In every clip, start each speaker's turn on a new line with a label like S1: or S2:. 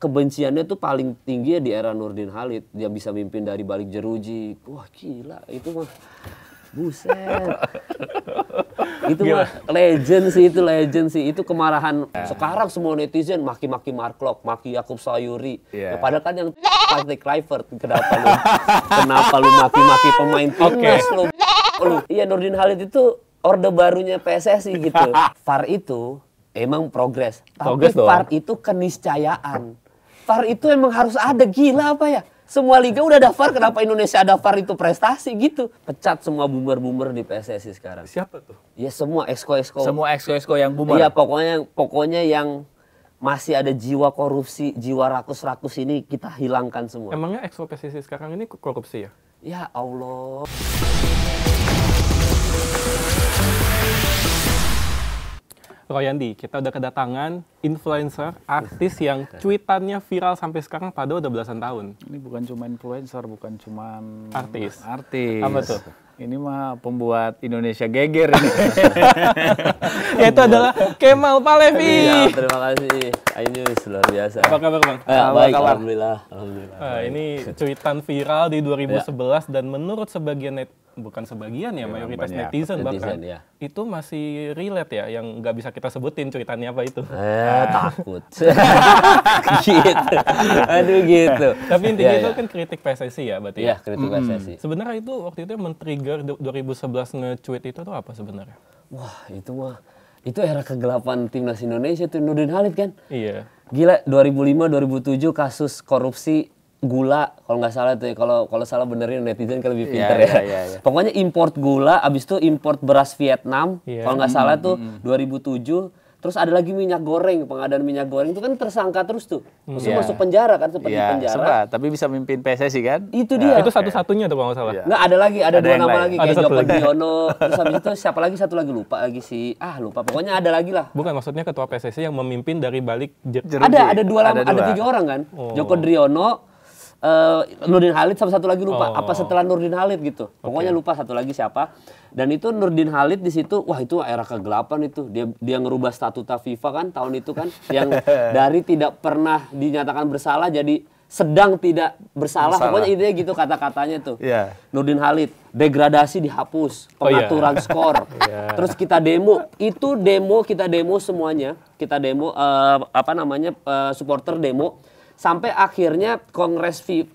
S1: kebenciannya tuh paling tinggi ya di era Nurdin Halid. Dia bisa mimpin dari balik jeruji. Wah gila, itu mah buset. Itu mah legend sih, itu kemarahan. Sekarang semua netizen maki-maki Mark Klok, maki Yakub Sayuri. Ya, padahal kan yang Patrick Kluivert, kenapa lu maki-maki pemain timnas lu? Iya, Nurdin Halid itu orde barunya PSSI gitu. VAR itu emang progres, tapi VAR itu keniscayaan. VAR itu emang harus ada, gila apa ya? Semua liga udah ada VAR, kenapa Indonesia ada VAR itu prestasi gitu? Pecat semua boomer-boomer di PSSI sekarang.
S2: Siapa tuh?
S1: Ya semua exco-exco.
S2: Semua exco-exco yang boomer?
S1: Iya, pokoknya yang masih ada jiwa korupsi, jiwa rakus-rakus ini kita hilangkan semua.
S3: Emangnya exco PSSI sekarang ini korupsi ya?
S1: Ya Allah.
S3: Royandi, kita udah kedatangan influencer, artis yang cuitannya viral sampai sekarang padahal udah belasan tahun.
S2: Ini bukan cuma influencer, bukan cuma
S3: artis.
S2: Apa tuh? Ini mah pembuat Indonesia geger ini.
S3: Yaitu adalah Kemal Palevi.
S1: Ya, terima kasih. Ainus, luar biasa.
S3: Apa kabar, Bang?
S1: Baik, alhamdulillah.
S3: Ini cuitan viral di 2011 dan menurut sebagian bukan sebagian ya, mayoritas netizen bahkan
S1: ya.
S3: Itu masih relate ya, yang nggak bisa kita sebutin cuitannya apa itu.
S1: Takut. Gitu. Aduh gitu.
S3: Tapi intinya itu kan kritik PSSI ya berarti.
S1: Iya, kritik PSSI.
S3: Sebenarnya itu waktu itu yang men-trigger 2011 nge-tweet itu tuh apa sebenarnya?
S1: Wah, itu era kegelapan timnas Indonesia tuh, Nurdin Halid kan?
S3: Iya.
S1: Gila, 2005 2007 kasus korupsi gula, kalau nggak salah tuh ya. Kalau salah benerin netizen kan lebih pinter ya. Pokoknya import gula, abis itu import beras Vietnam, kalau nggak salah tuh 2007. Terus ada lagi minyak goreng, pengadaan minyak goreng itu kan tersangka terus tuh. Maksudnya masuk penjara kan, seperti penjara.
S2: Sempat, tapi bisa mimpin PSSI kan?
S1: Itu dia.
S3: Itu satu-satunya tuh kalau nggak salah.
S1: Nggak, ada dua nama lagi, kayak Joko
S3: lagi.
S1: Driono. Terus habis itu siapa lagi, satu lagi lupa lagi sih. Lupa. Pokoknya ada lagi lah.
S3: Bukan, maksudnya ketua PSSI yang memimpin dari balik jeruji.
S1: Ada dua nama, ada 3 orang kan. Joko Driono, Nurdin Halid sama satu lagi lupa. Apa setelah Nurdin Halid gitu. Pokoknya lupa satu lagi siapa. Dan itu Nurdin Halid di situ, wah itu era kegelapan itu. Dia ngerubah statuta FIFA kan tahun itu kan, yang dari tidak pernah dinyatakan bersalah jadi sedang tidak bersalah. Pokoknya intinya gitu kata-katanya tuh. Nurdin Halid, degradasi dihapus, pengaturan skor. Terus kita demo, kita demo semuanya. Kita demo supporter demo. Sampai akhirnya PSSI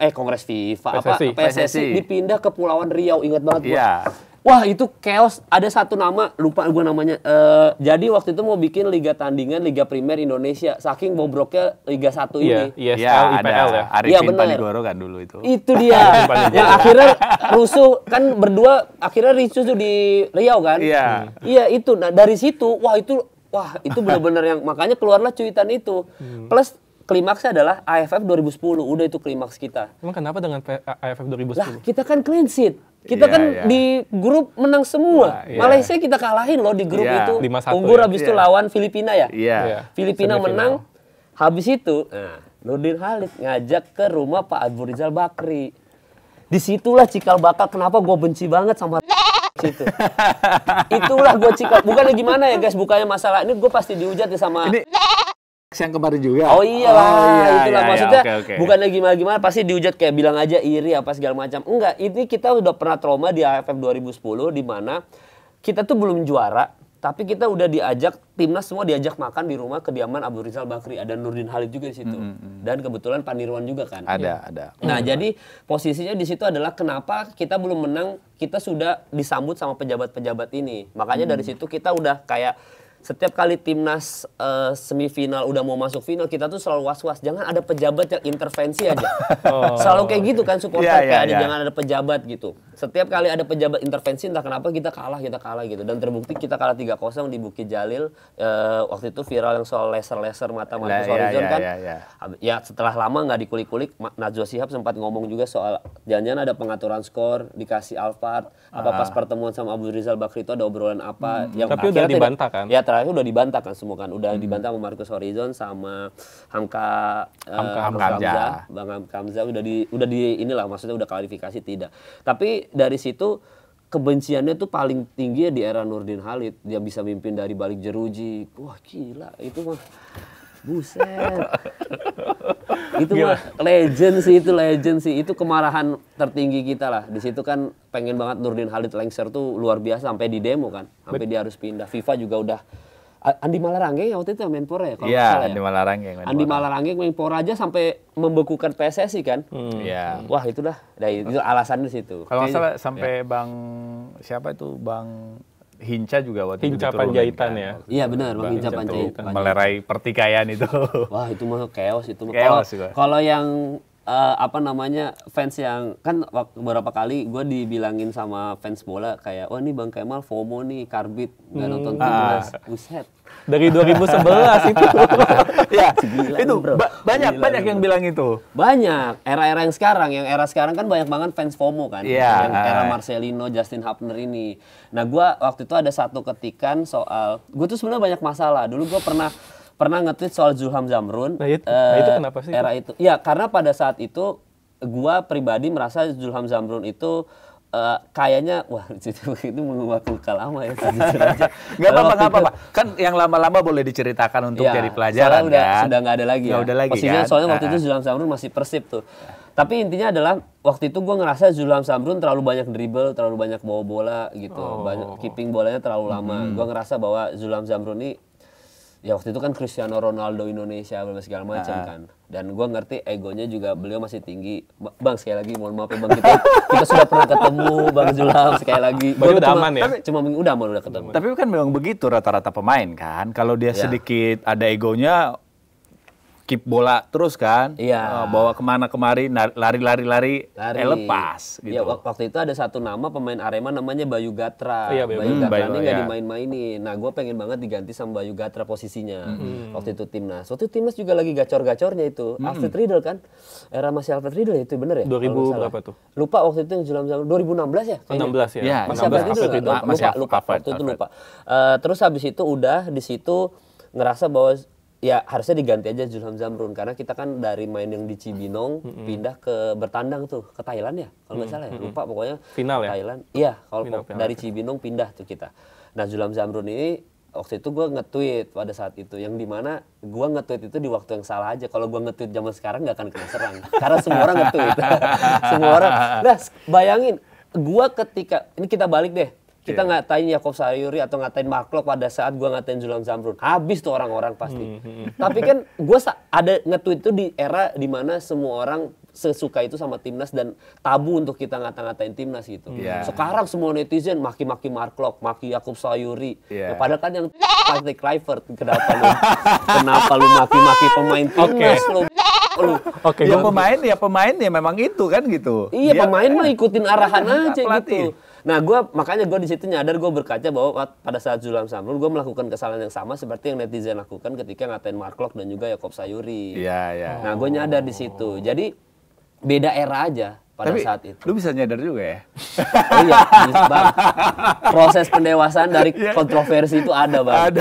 S1: dipindah ke Pulauan Riau, ingat banget gua. Wah itu chaos, ada satu nama, lupa gue namanya. Jadi waktu itu mau bikin liga tandingan, Liga Primer Indonesia. Saking bobroknya Liga 1 ini.
S3: ISL, IPL ya.
S2: Arifin Panigoro kan dulu itu.
S1: Itu dia. Yang akhirnya rusuh, kan berdua akhirnya rusuh di Riau kan. Iya itu, nah dari situ, wah itu benar-benar yang, makanya keluarlah cuitan itu. Plus klimaksnya adalah AFF 2010, udah itu klimaks kita.
S3: Emang kenapa dengan AFF 2010?
S1: Lah, kita kan clean sheet. Kita di grup menang semua. Malaysia kita kalahin loh di grup itu.
S3: 5-1
S1: Unggul habis itu lawan Filipina ya. Filipina
S3: semifinal.
S1: menang. Habis itu, Nurdin Halid ngajak ke rumah Pak Abu Rizal Bakri. Disitulah cikal bakal kenapa gue benci banget sama situ. Itulah gue cikal. Bukannya gimana ya guys, bukannya masalah ini gue pasti dihujat ya sama
S2: Yang kemarin juga.
S1: Oh iyalah, itulah maksudnya. Bukannya gimana-gimana, pasti dihujat kayak bilang aja iri apa segala macam. Enggak, ini kita udah pernah trauma di AFF 2010 di mana kita tuh belum juara, tapi kita udah diajak timnas semua diajak makan di rumah kediaman Abu Rizal Bakri, ada Nurdin Halid juga di situ. Dan kebetulan Pak Nirwan juga kan.
S2: Ada.
S1: Nah, jadi posisinya di situ adalah kenapa kita belum menang, kita sudah disambut sama pejabat-pejabat ini. Makanya dari situ kita udah kayak setiap kali timnas semifinal udah mau masuk final, kita tuh selalu was-was. Jangan ada pejabat yang intervensi aja. Selalu kayak gitu kan supporter, jangan ada pejabat gitu. Setiap kali ada pejabat intervensi, entah kenapa kita kalah gitu. Dan terbukti kita kalah 3-0 di Bukit Jalil. Waktu itu viral yang soal laser mata Marcus Horizon kan. Ya setelah lama nggak dikulik-kulik, Najwa Shihab sempat ngomong juga soal jangan-jangan ada pengaturan skor, dikasih Alphard. Apa pas pertemuan sama Abu Rizal Bakri itu ada obrolan apa. Yang
S3: tapi udah dibantah kan?
S1: Ya terakhir udah dibantah kan semua kan. Udah dibantah sama Marcus Horizon sama Hamka Hamzah. Bang Hamka Hamzah udah di inilah, maksudnya udah klarifikasi tidak. Tapi dari situ kebenciannya tuh paling tinggi ya di era Nurdin Halid. Dia bisa mimpin dari balik jeruji. Wah gila, itu mah buset. Itu mah legend sih. Itu kemarahan tertinggi kita lah. Di situ kan pengen banget Nurdin Halid lengser tuh luar biasa sampai di demo kan. Sampai dia harus pindah. FIFA juga udah Andi Malarangeng waktu itu Menpora ya kalau
S2: Iya,
S1: nggak salah
S2: Andi
S1: ya.
S2: Malarangeng.
S1: Andi Malarangeng Menpora aja sampai membekukan PSSI kan.
S2: Iya.
S1: Wah itu itu alasannya di situ.
S2: Kalau nggak salah
S1: Kayaknya-
S2: sampai Bang siapa itu Bang Hinca juga waktu
S3: Hinca
S2: diturunin
S3: Panjaitan
S2: kan.
S3: ya.
S1: Iya benar, Bang Hinca
S2: Hinca tuh
S1: Panjaitan.
S2: melerai pertikaian itu.
S1: Wah itu mah chaos itu.
S2: Chaos juga.
S1: Kalau yang fans yang kan beberapa kali gue dibilangin sama fans bola kayak, oh ini Bang Kemal FOMO nih, karbit nggak nonton timnas, buset.
S3: Dari 2011 itu.
S2: Ya,
S1: Gila,
S2: itu
S1: bro.
S2: banyak yang bilang itu.
S1: Banyak era-era yang era sekarang kan banyak banget fans FOMO kan.
S2: Iya.
S1: Yang era Marcelino, Justin Hapner ini. Nah gue waktu itu ada satu ketikan soal, gue tuh sebenarnya banyak masalah. Dulu gue pernah nge-tweet soal Zulham Zamrun.
S3: Nah, itu kenapa sih?
S1: Era itu. Ya karena pada saat itu gua pribadi merasa Zulham Zamrun itu kayaknya wah itu menguak luka lama ya. Jujur aja.
S2: Nggak
S1: Karena
S2: apa-apa,
S1: waktu itu-
S2: Kan yang lama-lama boleh diceritakan untuk
S1: Iya,
S2: jadi pelajaran
S1: soalnya
S2: kan.
S1: sudah nggak ada lagi
S2: Nggak
S1: ya.
S2: udah lagi
S1: Posisinya
S2: kan.
S1: soalnya waktu itu Zulham Zamrun masih Persib tuh. Tapi intinya adalah waktu itu gue ngerasa Zulham Zamrun terlalu banyak dribble, terlalu banyak bawa bola gitu. Banyak keeping bolanya terlalu lama. Gue ngerasa bahwa Zulham Zamrun ini ya waktu itu kan Cristiano Ronaldo Indonesia segala macam kan. Dan gue ngerti egonya juga beliau masih tinggi. Bang sekali lagi mohon maaf ya Bang kita sudah pernah ketemu Bang Zulham sekali lagi.
S3: Berarti
S1: Gua
S3: udah
S1: cuma-
S3: aman ya?
S1: Cuma udah aman udah ketemu.
S2: Tapi kan memang begitu rata-rata pemain kan. Kalau dia
S1: Ya.
S2: sedikit ada egonya, keep bola terus kan.
S1: Iya.
S2: Bawa kemana kemari, lari. Lepas gitu.
S1: Iya, waktu itu ada satu nama pemain Arema namanya Bayu Gatra.
S3: Iya, Bayu
S1: Bayu Gatra
S2: Bayu,
S1: ini nggak
S2: ya.
S1: dimain-mainin. Nah, gue pengen banget diganti sama Bayu Gatra posisinya. Waktu itu timnas. Waktu itu timnas juga lagi gacor-gacornya itu. Alfred Riedel kan? Era masih Alfred Riedel ya, itu bener ya?
S3: 2000
S1: Kalau nggak salah.
S3: berapa tuh?
S1: Lupa waktu itu yang Zulham 2016 ya? kayaknya?
S3: 16 ya.
S2: Iya,
S1: Masih
S3: 16
S1: Alfred Riedel
S3: Alfred
S1: nggak?
S3: Riedel.
S2: Masih
S1: Lupa.
S2: Alfred,
S1: Waktu itu
S2: Alfred.
S1: lupa. Terus habis itu udah di situ ngerasa bahwa ya harusnya diganti aja Zulham Zamrun karena kita kan dari main yang di Cibinong pindah ke bertandang tuh ke Thailand ya kalau nggak salah ya lupa pokoknya
S3: Final ya?
S1: Thailand iya kalau
S3: Final Piala
S1: dari Cibinong pindah tuh kita. Nah Zulham Zamrun ini waktu itu gue nge-tweet pada saat itu yang dimana gue nge-tweet itu di waktu yang salah aja. Kalau gue nge-tweet zaman sekarang nggak akan kena serang karena semua orang nge-tweet. Semua orang. Nah bayangin gue ketika ini kita balik deh. Kita ngatain Yakob Sayuri atau ngatain Mark Klok pada saat gue ngatain Zulham Zamrun. Habis tuh orang-orang pasti. Tapi kan gue ada nge-tweet itu di era dimana semua orang sesuka itu sama timnas dan tabu untuk kita ngata-ngatain timnas gitu.
S2: Iya.
S1: Sekarang semua netizen maki-maki Mark Klok, maki Yakob Sayuri.
S2: Iya.
S1: Ya, padahal kan yang Patrick Kluivert kenapa lu maki-maki pemain timnas lu?
S3: Oke,
S2: Ya
S3: gua-
S2: pemain ya memang itu kan gitu.
S1: Iya
S2: Dia-
S1: pemain mah ikutin arahan aja
S2: pelatih.
S1: gitu. Nah makanya gue di situ nyadar gue berkaca bahwa pada saat Zulham Zamrun gue melakukan kesalahan yang sama seperti yang netizen lakukan ketika ngatain Mark Klok dan juga Yakob Sayuri.
S2: Iya.
S1: Nah gue nyadar di situ. Jadi beda era aja pada
S2: Tapi
S1: saat itu.
S2: lu bisa nyadar juga ya.
S1: Oh iya, Bang. Proses pendewasaan dari kontroversi itu ada, Bang.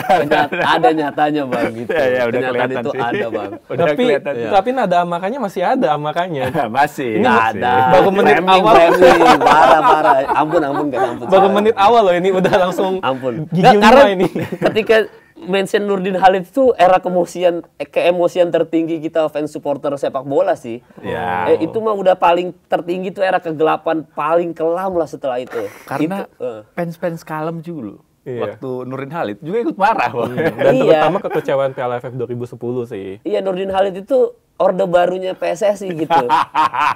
S1: Ada nyatanya, Bang, gitu.
S2: Ya, udah
S1: Kenyataan
S2: kelihatan
S1: itu
S2: sih.
S1: ada, Bang.
S2: Udah
S3: tapi
S2: kelihatan.
S3: tapi nada amakannya masih ada amakannya.
S2: Masih.
S1: Nggak
S2: masih.
S1: ada.
S3: Baru menit awal.
S1: Framing. Parah. Ampun, gak ampun.
S3: Baru menit awal loh ini udah langsung
S1: Ampun.
S3: gigi
S1: Nggak,
S3: lima
S1: karena
S3: ini.
S1: ketika mention Nurdin Halid itu era keemosian tertinggi kita fans supporter sepak bola sih.
S2: Ya.
S1: Itu mah udah paling tertinggi tuh era kegelapan paling kelam lah setelah itu.
S2: Karena
S1: Itu,
S2: fans kalam juga
S3: Iya.
S2: waktu Nurdin Halid juga ikut marah.
S3: Dan
S1: Iya.
S3: terutama kekecewaan Piala AFF 2010 sih.
S1: Iya Nurdin Halid itu orde barunya PSSI gitu.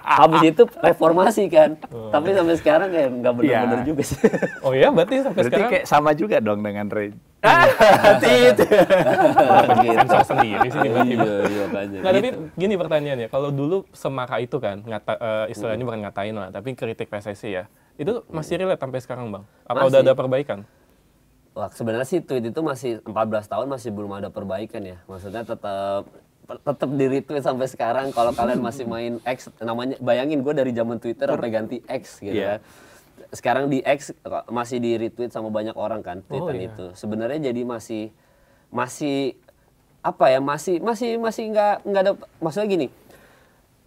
S1: Habis itu reformasi kan. Tapi sampai sekarang kayak nggak benar-benar
S2: Iya.
S1: juga sih.
S3: Oh iya, berarti sampai
S2: Berarti
S3: sekarang
S2: kayak sama juga dong dengan Ray.
S1: Gitu.
S3: sensor sendiri sih tiba-tiba.
S1: Iya makanya.
S3: Nggak, tapi gini pertanyaannya, kalau dulu semarah itu kan, istilahnya bukan ngatain lah, tapi kritik PSSI ya, itu masih relate sampai sekarang Bang? Apa udah
S1: Masih.
S3: ada perbaikan?
S1: Wah, sebenarnya sih tweet itu masih 14 tahun masih belum ada perbaikan ya. Maksudnya tetap di retweet sampai sekarang. Kalau kalian masih main X, namanya bayangin gue dari zaman Twitter sampai ganti X gitu
S2: Iya.
S1: kan. Sekarang di X masih di retweet sama banyak orang kan tweetan
S3: iya.
S1: itu. Sebenarnya jadi masih apa ya? Masih nggak ada. Maksudnya gini.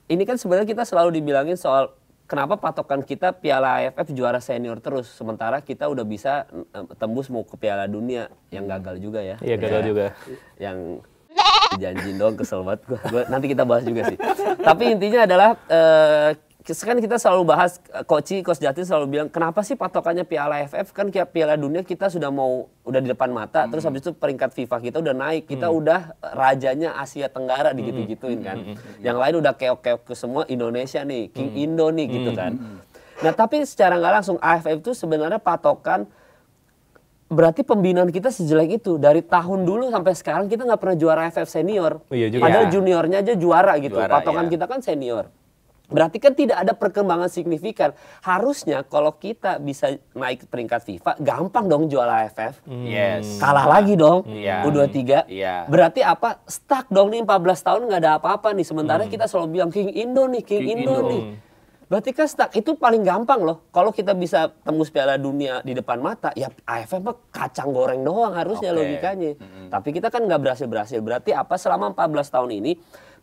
S1: Ini kan sebenarnya kita selalu dibilangin soal kenapa patokan kita Piala AFF juara senior terus, sementara kita udah bisa tembus mau ke Piala Dunia yang gagal juga ya.
S3: Iya, gagal juga.
S1: Yang Dijanjiin dong, kesel banget gua. Nanti kita bahas juga sih. Tapi intinya adalah kan kita selalu bahas, Coach Justin selalu bilang kenapa sih patokannya Piala AFF, kan kayak Piala Dunia kita udah di depan mata, terus habis itu peringkat FIFA kita udah naik, kita udah rajanya Asia Tenggara digitu-gituin kan. Yang lain udah keok-keok ke semua, Indonesia nih, King Indo nih gitu kan. Nah tapi secara nggak langsung AFF itu sebenarnya patokan. Berarti pembinaan kita sejelek itu. Dari tahun dulu sampai sekarang kita nggak pernah juara AFF senior.
S3: Iya juga.
S1: Padahal juniornya aja juara gitu.
S2: Juara,
S1: Patokan kita kan senior. Berarti kan tidak ada perkembangan signifikan. Harusnya kalau kita bisa naik peringkat FIFA, gampang dong juara AFF.
S2: Yes.
S1: Kalah lagi dong
S2: Iya.
S1: U23.
S2: Iya.
S1: Berarti apa? Stuck dong nih 14 tahun nggak ada apa-apa nih. Sementara kita selalu bilang King Indo nih, King Indo nih. Berarti kan stuck itu paling gampang loh. Kalau kita bisa tembus Piala Dunia di depan mata, ya AFF mah kacang goreng doang harusnya logikanya. Tapi kita kan nggak berhasil. Berarti apa? Selama 14 tahun ini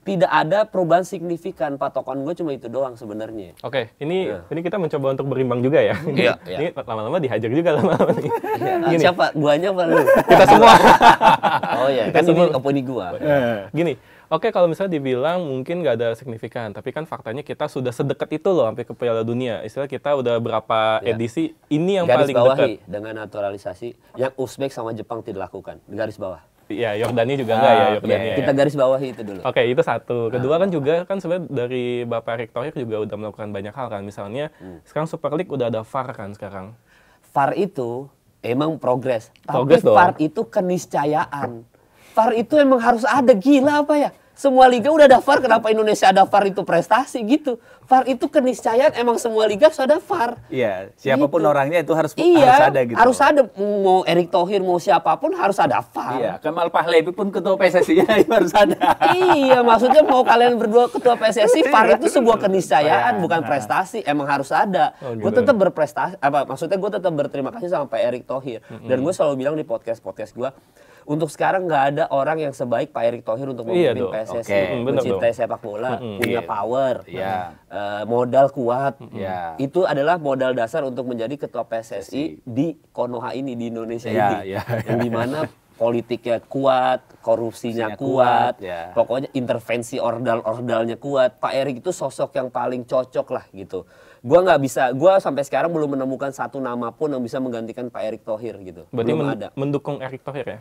S1: tidak ada perubahan signifikan. Patokan gue cuma itu doang sebenarnya.
S3: Oke, ini kita mencoba untuk berimbang juga ya.
S1: Iya.
S3: Ini lama-lama dihajar juga lama-lama nih. Gini.
S1: Siapa? Guanya apa lu?
S3: Kita semua.
S1: Oh iya, kan ini opini gua.
S3: Gini, oke kalau misalnya dibilang mungkin nggak ada signifikan, tapi kan faktanya kita sudah sedekat itu loh sampai ke Piala Dunia. Istilah kita udah berapa edisi, ini yang
S1: Garis
S3: paling
S1: bawahi
S3: dekat.
S1: dengan naturalisasi yang Uzbek sama Jepang tidak lakukan. Garis bawah.
S3: Iya, Yordania juga enggak ya, Yordania.
S1: Kita garis bawahi itu dulu.
S3: Oke, itu satu. Kedua kan juga kan sebenarnya dari Bapak Erick Thohir juga udah melakukan banyak hal kan. Misalnya sekarang Super League udah ada VAR kan sekarang.
S1: VAR itu emang progres.
S3: Progres
S1: Tapi
S3: dong.
S1: VAR itu keniscayaan. VAR itu emang harus ada. Gila apa ya? Semua liga udah ada VAR, kenapa Indonesia ada VAR itu prestasi gitu. VAR itu keniscayaan, emang semua liga harus ada VAR.
S2: Iya, siapapun
S1: Gitu.
S2: orangnya itu harus
S1: Iya,
S2: ada gitu.
S1: harus ada. Mau Erick Thohir, mau siapapun harus ada VAR.
S2: Iya, Kemal Pahlevi pun ketua PSSI-nya harus ada.
S1: Iya, maksudnya mau kalian berdua ketua PSSI, VAR itu sebuah keniscayaan, bukan prestasi. Emang harus ada.
S3: Oh,
S1: Gue
S3: gitu.
S1: tetap berprestasi, maksudnya gue tetap berterima kasih sama Pak Erick Thohir. Dan gue selalu bilang di podcast gue, untuk sekarang nggak ada orang yang sebaik Pak Erick Thohir untuk
S3: Iya
S1: memimpin
S3: dong.
S1: PSSI.
S2: Oke.
S3: Bener
S1: Mencintai sepak bola, punya power,
S2: Iya.
S1: modal kuat.
S2: Iya.
S1: Itu adalah modal dasar untuk menjadi ketua PSSI di Konoha ini, di Indonesia
S2: Iya,
S1: ini.
S2: iya.
S1: Yang dimana politiknya kuat, korupsinya kuat,
S2: ya.
S1: pokoknya intervensi ordal-ordalnya kuat. Pak Erick itu sosok yang paling cocok lah gitu. Gua sampai sekarang belum menemukan satu nama pun yang bisa menggantikan Pak Erick Thohir gitu.
S3: Berarti
S1: Belum ada.
S3: mendukung Erick Thohir ya?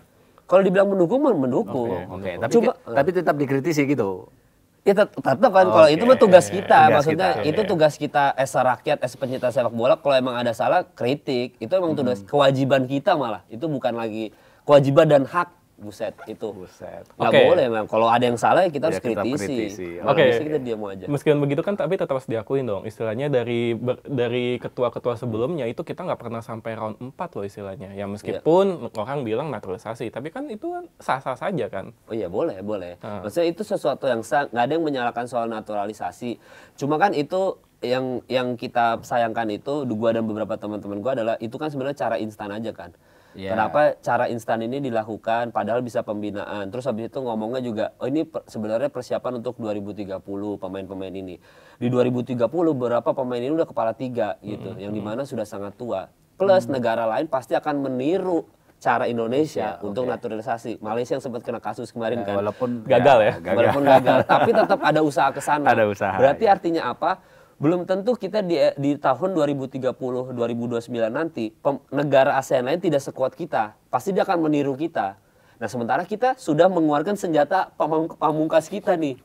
S1: Kalau dibilang mendukung, mendukung.
S2: Oke, tapi tetap dikritisi gitu.
S1: Ya tetap kan, kalau itu mah tugas kita,
S2: Tugas
S1: maksudnya
S2: kita,
S1: itu tugas kita as a rakyat, as pencinta sepak bola. Kalau emang ada salah, kritik. Itu emang tugas, kewajiban kita malah. Itu bukan lagi kewajiban dan hak. Buset, itu.
S2: Buset.
S1: Nggak
S3: Oke.
S1: boleh memang. Kalau ada yang salah ya kita harus
S2: Ya, kita
S1: kritisi.
S2: kritisi.
S1: Kalau
S3: Oke.
S1: kritisi kita diam aja.
S3: Meskipun begitu kan, tapi tetap harus diakuin dong. Istilahnya dari ketua-ketua sebelumnya itu kita nggak pernah sampai round 4 loh istilahnya. Ya meskipun orang bilang naturalisasi, tapi kan itu kan sah-sah saja kan.
S1: Oh iya boleh. Maksudnya itu sesuatu yang sah, nggak ada yang menyalahkan soal naturalisasi. Cuma kan itu yang kita sayangkan itu, gua dan beberapa teman-teman gua adalah itu kan sebenarnya cara instan aja kan.
S2: Yeah.
S1: Kenapa cara instan ini dilakukan padahal bisa pembinaan. Terus habis itu ngomongnya juga, oh ini sebenarnya persiapan untuk 2030 pemain-pemain ini. Di 2030 beberapa pemain ini udah kepala 3 gitu, yang dimana sudah sangat tua. Plus negara lain pasti akan meniru cara Indonesia untuk naturalisasi. Malaysia yang sempat kena kasus kemarin kan.
S2: Walaupun
S3: Gagal ya?
S1: Walaupun gagal, tapi tetap ada usaha ke sana.
S2: Ada usaha,
S1: Berarti
S2: ya.
S1: artinya apa? Belum tentu kita di tahun 2030, 2029 nanti negara ASEAN lain tidak sekuat kita. Pasti dia akan meniru kita. Nah, sementara kita sudah mengeluarkan senjata pamungkas kita nih.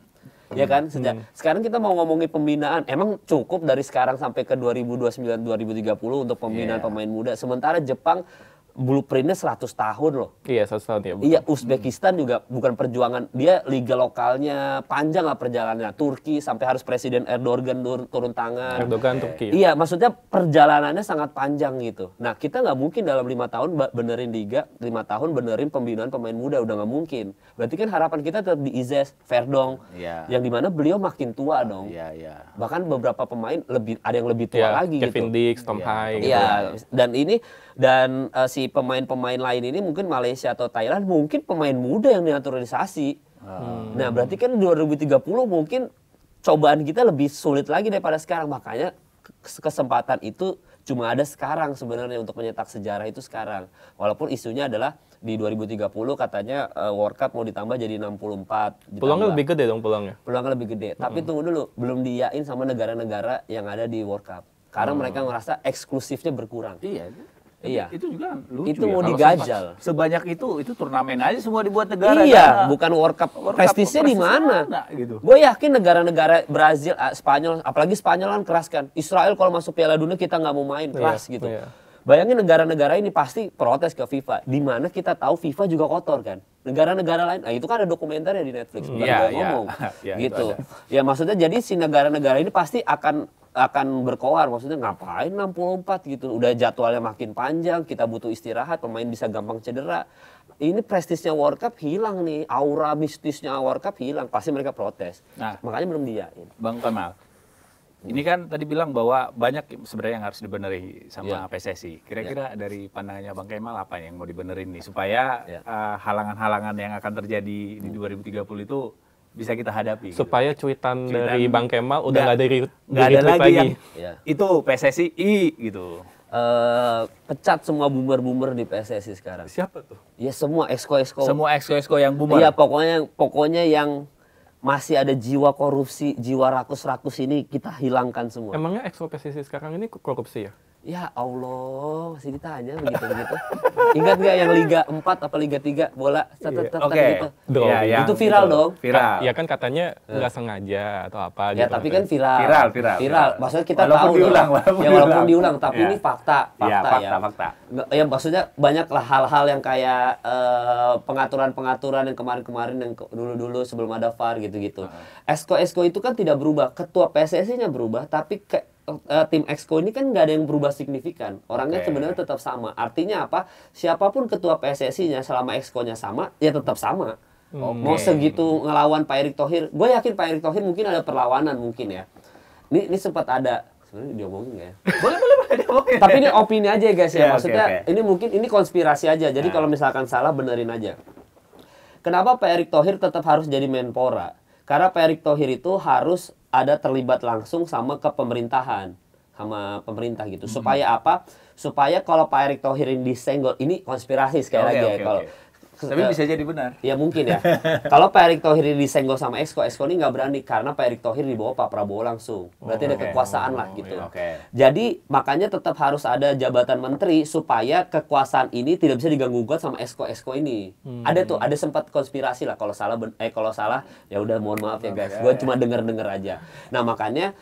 S1: Ya kan? Sekarang kita mau ngomongin pembinaan. Emang cukup dari sekarang sampai ke 2029, 2030 untuk pembinaan pemain muda. Sementara Jepang blueprintnya 100 tahun loh.
S3: Iya, 100 tahun ya.
S1: Iya, Uzbekistan juga bukan perjuangan. Dia liga lokalnya panjang lah perjalanannya. Turki sampai harus Presiden Erdogan turun tangan.
S3: Erdogan Turki.
S1: Iya, maksudnya perjalanannya sangat panjang gitu. Nah, kita nggak mungkin dalam 5 tahun benerin liga, 5 tahun benerin pembinaan pemain muda, udah nggak mungkin. Berarti kan harapan kita tetap di Izes, Verdong, yang dimana beliau makin tua dong.
S2: Iya.
S1: Bahkan beberapa pemain ada yang lebih tua lagi
S3: Kevin
S1: gitu.
S3: Dix, Tom Hai gitu.
S1: Iya, dan si pemain-pemain lain ini mungkin Malaysia atau Thailand mungkin pemain muda yang dinaturalisasi. Nah, berarti kan 2030 mungkin cobaan kita lebih sulit lagi daripada sekarang. Makanya kesempatan itu cuma ada sekarang sebenarnya untuk mencetak sejarah itu sekarang. Walaupun isunya adalah di 2030 katanya World Cup mau ditambah jadi 64.
S3: Peluangnya lebih gede dong peluangnya.
S1: Peluangnya lebih gede. Tapi tunggu dulu, belum diiyain sama negara-negara yang ada di World Cup. Karena mereka merasa eksklusifnya berkurang. Iya.
S2: Itu juga lucu.
S1: Itu mau
S2: Kalau
S1: digajal.
S2: Sebanyak itu turnamen aja semua dibuat negara.
S1: Iya, bukan World Cup. Prestisnya di mana?
S2: Gitu.
S1: Gue yakin negara-negara Brazil, Spanyol, apalagi Spanyol kan keras kan. Israel kalau masuk Piala Dunia kita nggak mau main, keras gitu.
S3: Iya.
S1: Bayangin negara-negara ini pasti protes ke FIFA. Di mana kita tahu FIFA juga kotor kan. Negara-negara lain, itu kan ada dokumenternya di Netflix. Bukan gue ngomong.
S2: Ya,
S1: gitu. Ya maksudnya jadi si negara-negara ini pasti akan berkoar, maksudnya ngapain 64 gitu, udah jadwalnya makin panjang, kita butuh istirahat, pemain bisa gampang cedera. Ini prestisnya World Cup hilang nih, aura mistisnya World Cup hilang, pasti mereka protes.
S2: Nah,
S1: makanya belum diiyain.
S2: Bang Kemal, ini kan tadi bilang bahwa banyak sebenarnya yang harus dibenerin sama PSSI. Kira-kira dari pandangannya Bang Kemal apa yang mau dibenerin nih supaya halangan-halangan yang akan terjadi di 2030 itu bisa kita hadapi.
S3: Supaya cuitan dari Bang Kemal udah nggak
S2: ada lagi yang
S1: Ya.
S2: itu PSSI gitu.
S1: Pecat semua boomer-boomer di PSSI sekarang.
S3: Siapa tuh?
S1: Ya semua exco-exco.
S2: Semua exco yang boomer.
S1: Iya, pokoknya yang masih ada jiwa korupsi, jiwa rakus-rakus ini kita hilangkan semua.
S3: Emangnya exco PSSI sekarang ini korupsi ya?
S1: Ya Allah, masih ditanya begitu-begitu. Ingat nggak yang Liga 4 apa Liga 3 bola?
S2: Oke.
S1: Gitu.
S2: Ya,
S1: itu viral dong.
S2: Viral.
S3: Ya kan katanya nggak sengaja atau apa
S1: Ya
S3: gitu.
S1: tapi kan viral.
S2: Viral.
S1: Maksudnya kita
S2: Walaupun
S1: tahu
S2: diulang,
S1: walaupun diulang, tapi
S2: Ya.
S1: ini fakta ya.
S2: Fakta.
S1: Ya maksudnya banyaklah hal-hal yang kayak pengaturan-pengaturan yang kemarin-kemarin yang dulu-dulu sebelum ada VAR gitu-gitu. Exco itu kan tidak berubah, ketua PSSI-nya berubah, tapi tim Exco ini kan nggak ada yang berubah signifikan. Orangnya sebenarnya tetap sama. Artinya apa? Siapapun ketua PSSI-nya selama Exco-nya sama, ya tetap sama. Mau segitu ngelawan Pak Erick Thohir, gue yakin Pak Erick Thohir mungkin ada perlawanan mungkin ya. Ini sempat ada, sebenarnya diomongin nggak ya?
S2: Boleh diomongin.
S1: Tapi ini opini aja ya guys ya.
S2: Ya,
S1: Maksudnya
S2: oke.
S1: ini mungkin ini konspirasi aja. Jadi kalau misalkan salah benerin aja. Kenapa Pak Erick Thohir tetap harus jadi Menpora? Karena Pak Erick Thohir itu harus ada terlibat langsung sama kepemerintahan, sama pemerintah gitu. Supaya apa? Supaya kalau Pak Erick Thohir ini disenggol, ini konspirasi sekali lagi ya. Kalau
S2: tapi bisa jadi benar.
S1: Ya mungkin ya. Kalau Pak Erick Thohir ini disenggol sama Exco ini nggak berani karena Pak Erick Thohir dibawa Pak Prabowo langsung. Berarti ada kekuasaan lah gitu. Jadi makanya tetap harus ada jabatan menteri supaya kekuasaan ini tidak bisa diganggu-gugat sama Exco ini. Ada tuh, ada sempat konspirasi lah. Kalau salah ya udah mohon maaf ya guys. Gue cuma denger-denger aja. Nah makanya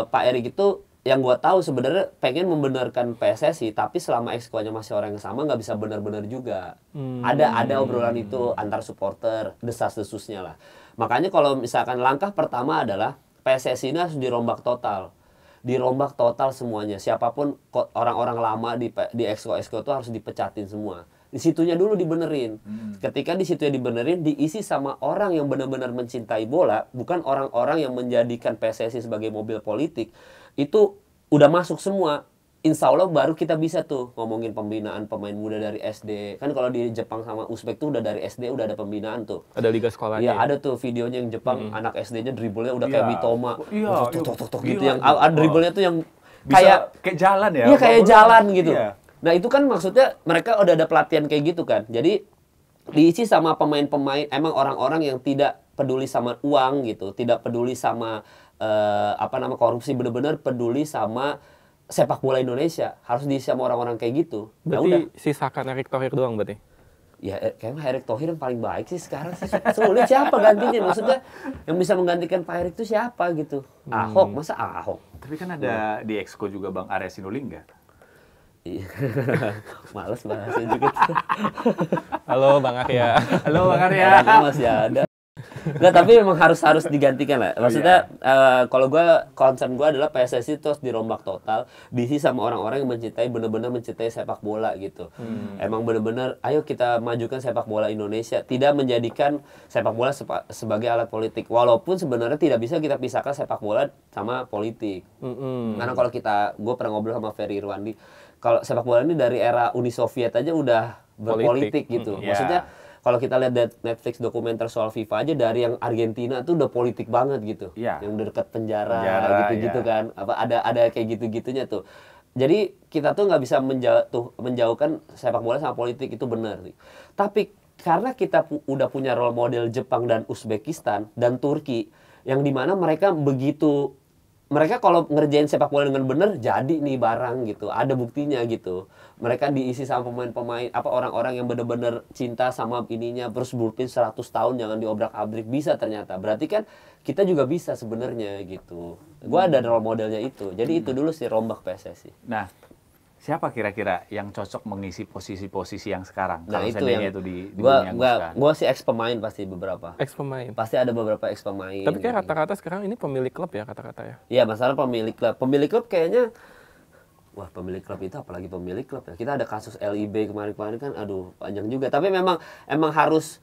S1: Pak Erick itu yang gue tahu sebenarnya pengen membenarkan PSSI, tapi selama Exco-nya masih orang yang sama nggak bisa benar-benar juga. Ada obrolan itu antar supporter, desas-desusnya lah. Makanya kalau misalkan langkah pertama adalah PSSI ini harus dirombak total. Dirombak total semuanya. Siapapun orang-orang lama di Exco itu harus dipecatin semua. Di situnya dulu dibenerin. Ketika di situnya dibenerin, diisi sama orang yang benar-benar mencintai bola, bukan orang-orang yang menjadikan PSSI sebagai mobil politik. Itu udah masuk semua. Insya Allah baru kita bisa tuh ngomongin pembinaan pemain muda dari SD. Kan kalau di Jepang sama Uzbek tuh udah dari SD udah ada pembinaan tuh.
S3: Ada liga sekolahnya.
S1: Iya, ada tuh videonya yang Jepang anak SD-nya dribblenya udah kayak Mitoma. Tok gitu yang dribblenya tuh yang kayak
S2: jalan ya.
S1: Iya, kayak jalan gitu. Nah, itu kan maksudnya mereka udah ada pelatihan kayak gitu kan. Jadi diisi sama pemain-pemain emang orang-orang yang tidak peduli sama uang gitu, tidak peduli sama korupsi, bener-bener peduli sama sepak bola Indonesia. Harus diisi sama orang-orang kayak gitu.
S3: Berarti sisakan Erick Thohir doang berarti?
S1: Ya kayaknya Erick Thohir yang paling baik sih sekarang sih. Sulit siapa gantinya? Maksudnya yang bisa menggantikan Pak Erick itu siapa gitu? Ahok, masa Ahok?
S2: Tapi kan ada di Exco juga Bang Arya Sinulinga.
S1: Iya. Males bahasnya juga.
S3: Halo Bang Arya.
S2: Halo Bang Arya.
S1: Masih ada. Nggak, tapi memang harus digantikan lah. Maksudnya kalau concern gue adalah PSSI terus dirombak total, diisi sama orang-orang yang benar-benar mencintai sepak bola gitu. Emang benar-benar, ayo kita majukan sepak bola Indonesia, tidak menjadikan sepak bola sebagai alat politik. Walaupun sebenarnya tidak bisa kita pisahkan sepak bola sama politik. Karena kalau gue pernah ngobrol sama Ferry Irwandi, kalau sepak bola ini dari era Uni Soviet aja udah berpolitik gitu. Maksudnya kalau kita lihat Netflix dokumenter soal FIFA aja, dari yang Argentina tuh udah politik banget gitu. Yang udah dekat penjara gitu-gitu kan. Ada kayak gitu-gitunya tuh. Jadi kita tuh nggak bisa menjauhkan sepak bola sama politik, itu benar. Tapi karena kita udah punya role model Jepang dan Uzbekistan dan Turki, yang dimana mereka kalau ngerjain sepak bola dengan benar, jadi nih barang gitu, ada buktinya gitu. Mereka diisi sama pemain-pemain, orang-orang yang benar-benar cinta sama ininya, terus berpin 100 tahun jangan diobrak-abrik, bisa ternyata. Berarti kan kita juga bisa sebenarnya gitu. Gua ada role modelnya itu. Jadi itu dulu sih rombak PSSI.
S2: Nah, siapa kira-kira yang cocok mengisi posisi-posisi yang sekarang?
S1: Nah,
S2: kalau
S1: itu
S2: seandainya
S1: yang
S2: itu dianguskan.
S1: gua sih ex pemain pasti beberapa.
S3: Ex pemain.
S1: Pasti ada beberapa ex pemain.
S3: Tapi kayak rata-rata sekarang ini pemilik klub ya kata-kata ya.
S1: Iya, masalah pemilik klub. Pemilik klub kayaknya pemilik klub itu apalagi pemilik klub ya. Kita ada kasus LIB kemarin-kemarin kan, aduh panjang juga. Tapi memang harus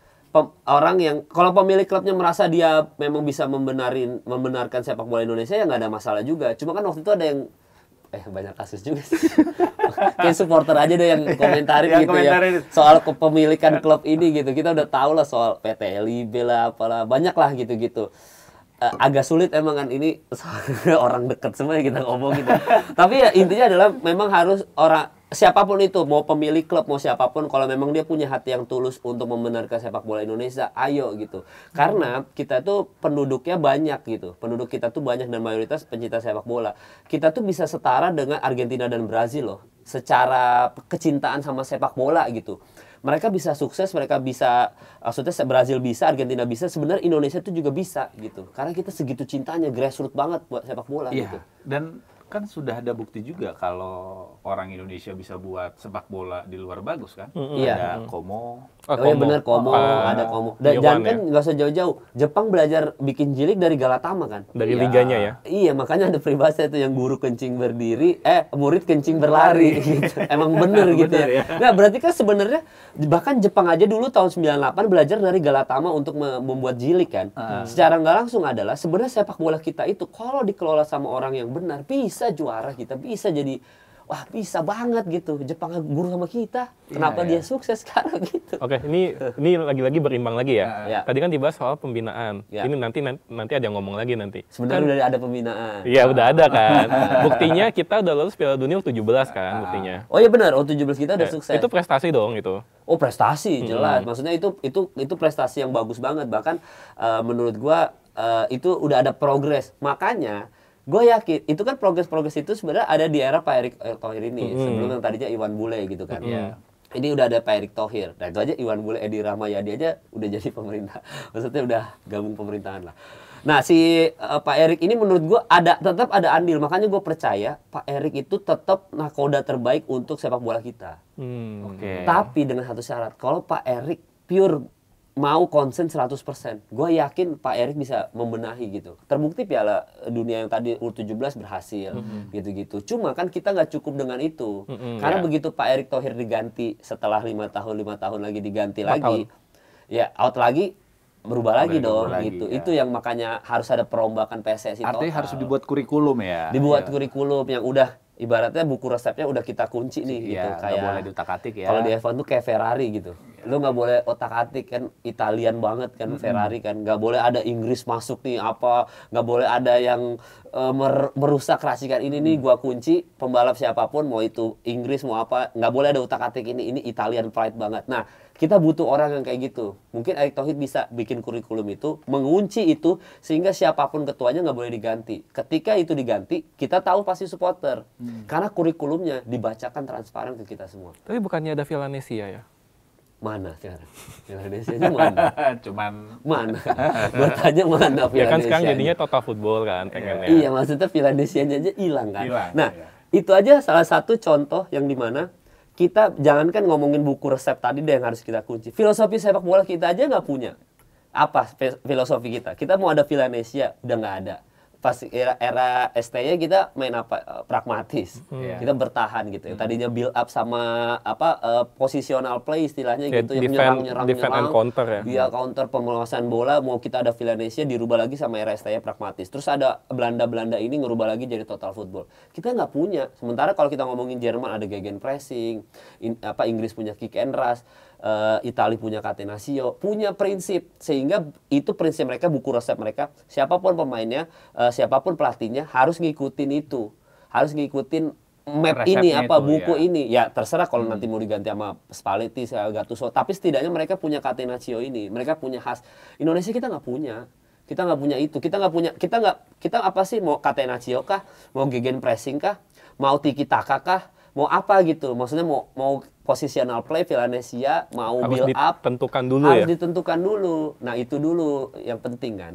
S1: orang yang kalau pemilik klubnya merasa dia memang bisa membenarkan sepak bola Indonesia, ya nggak ada masalah juga. Cuma kan waktu itu ada yang banyak kasus juga sih. Kayak supporter aja deh yang komentarin gitu ya. Soal kepemilikan klub ini gitu. Kita udah tahu lah soal PT LIB lah, apalah. Banyak lah gitu-gitu. Agak sulit emang kan ini orang dekat semua kita ngomong gitu. Tapi ya intinya adalah memang harus siapapun itu, mau pemilik klub, mau siapapun, kalau memang dia punya hati yang tulus untuk membenarkan sepak bola Indonesia, ayo gitu. Karena kita tuh penduduknya banyak gitu. Penduduk kita tuh banyak dan mayoritas pencinta sepak bola. Kita tuh bisa setara dengan Argentina dan Brazil loh. Secara kecintaan sama sepak bola gitu. Mereka bisa sukses, mereka bisa, maksudnya Brazil bisa, Argentina bisa, sebenarnya Indonesia tuh juga bisa gitu. Karena kita segitu cintanya, grassroots banget buat sepak bola gitu.
S2: Dan kan sudah ada bukti juga kalau orang Indonesia bisa buat sepak bola di luar bagus kan. Ada Como.
S1: Bener Como, ada Como. Dan jangan kan nggak usah jauh-jauh. Jepang belajar bikin jilik dari Galatama kan.
S3: Dari liganya ya.
S1: Iya, makanya ada peribahasa itu yang guru kencing berdiri, murid kencing berlari gitu. Emang bener gitu ya. Nah, berarti kan sebenarnya bahkan Jepang aja dulu tahun 98 belajar dari Galatama untuk membuat jilik kan. Secara nggak langsung adalah sebenarnya sepak bola kita itu kalau dikelola sama orang yang benar bisa juara, kita bisa jadi bisa banget gitu. Jepang guru sama kita. Kenapa dia sukses sekarang gitu.
S3: Oke, ini lagi-lagi berimbang lagi ya. Tadi kan dibahas soal pembinaan. Ini nanti ada yang ngomong lagi nanti.
S1: Sebenarnya udah ada pembinaan.
S3: Iya, udah ada kan. Buktinya kita udah lolos Piala Dunia U17 kan buktinya.
S1: Oh iya benar, U17 kita udah sukses.
S3: Itu prestasi dong itu.
S1: Oh, prestasi jelas. Maksudnya itu prestasi yang bagus banget. Bahkan menurut gua itu udah ada progres. Makanya gue yakin itu kan progres itu sebenarnya ada di era Pak Erick Thohir ini, sebelum yang tadinya Iwan Bule gitu kan. Ini udah ada Pak Erick Thohir. Nah itu aja Iwan Bule, Edi Rahmayadi aja udah jadi pemerintah. Maksudnya udah gabung pemerintahan lah. Nah si Pak Erick ini menurut gue tetap ada andil. Makanya gue percaya Pak Erick itu tetap nakoda terbaik untuk sepak bola kita. Tapi dengan satu syarat, kalau Pak Erick pure mau konsen 100%. Gue yakin Pak Erick bisa membenahi gitu. Terbukti Piala Dunia yang tadi U17 berhasil gitu-gitu. Cuma kan kita nggak cukup dengan itu. Karena begitu Pak Erick Thohir diganti setelah 5 tahun lagi diganti lagi. Ya out lagi berubah lagi dong gitu. Ya. Itu yang makanya harus ada perombakan PSSI total.
S2: Artinya harus dibuat kurikulum ya.
S1: Dibuat kurikulum yang udah ibaratnya buku resepnya udah kita kunci nih gitu.
S2: Kayak boleh diutak-atik ya.
S1: Kalau di F1 tuh kayak Ferrari gitu. Lu nggak boleh otak-atik kan, Italian banget kan Ferrari kan. Nggak boleh ada Inggris masuk nih nggak boleh ada yang merusak racikan ini nih gua kunci. Pembalap siapapun mau itu Inggris mau apa, nggak boleh ada otak-atik ini Italian pride banget. Nah, kita butuh orang yang kayak gitu. Mungkin Erick Thohir bisa bikin kurikulum itu, mengunci itu sehingga siapapun ketuanya nggak boleh diganti. Ketika itu diganti, kita tahu pasti supporter. Karena kurikulumnya dibacakan transparan ke kita semua.
S3: Tapi bukannya ada Villanesia ya?
S1: Mana sekarang? Villanesia-nya mana? Mana? Gua tanya mana Villanesia?
S3: Ya kan sekarang jadinya total football kan pengennya.
S1: Iya, maksudnya Villanesia-nya aja hilang kan. Itu aja salah satu contoh yang dimana kita jangankan ngomongin buku resep tadi deh yang harus kita kunci. Filosofi sepak bola kita aja nggak punya. Apa filosofi kita? Kita mau ada Villanesia, udah nggak ada. Pas era ST-nya kita main apa? Pragmatis. Kita bertahan gitu. Tadinya build up sama positional play istilahnya gitu, yang nyerang
S3: and counter ya.
S1: Iya, counter penguasaan bola. Mau kita ada Villanesia dirubah lagi sama era ST-nya pragmatis. Terus ada Belanda ini ngerubah lagi jadi total football. Kita nggak punya. Sementara kalau kita ngomongin Jerman ada gegenpressing, Inggris punya kick and rush, Italia punya catenaccio, punya prinsip, sehingga itu prinsip mereka, buku resep mereka. Siapapun pemainnya, siapapun pelatihnya harus ngikutin itu, harus ngikutin map
S2: resepnya
S1: ini apa
S2: itu,
S1: buku ini ya terserah kalau nanti mau diganti sama Spalletti, Gattuso, tapi setidaknya mereka punya Catenaccio ini, mereka punya khas. Indonesia kita nggak punya itu, kita apa sih, mau Catenaccio kah, mau gegenpressing kah, mau tiki taka kah, mau apa gitu, maksudnya mau positional play Villanesia, mau
S3: Harus
S1: build up,
S3: ditentukan dulu
S1: harus
S3: ya.
S1: ditentukan dulu. Nah itu dulu yang penting kan.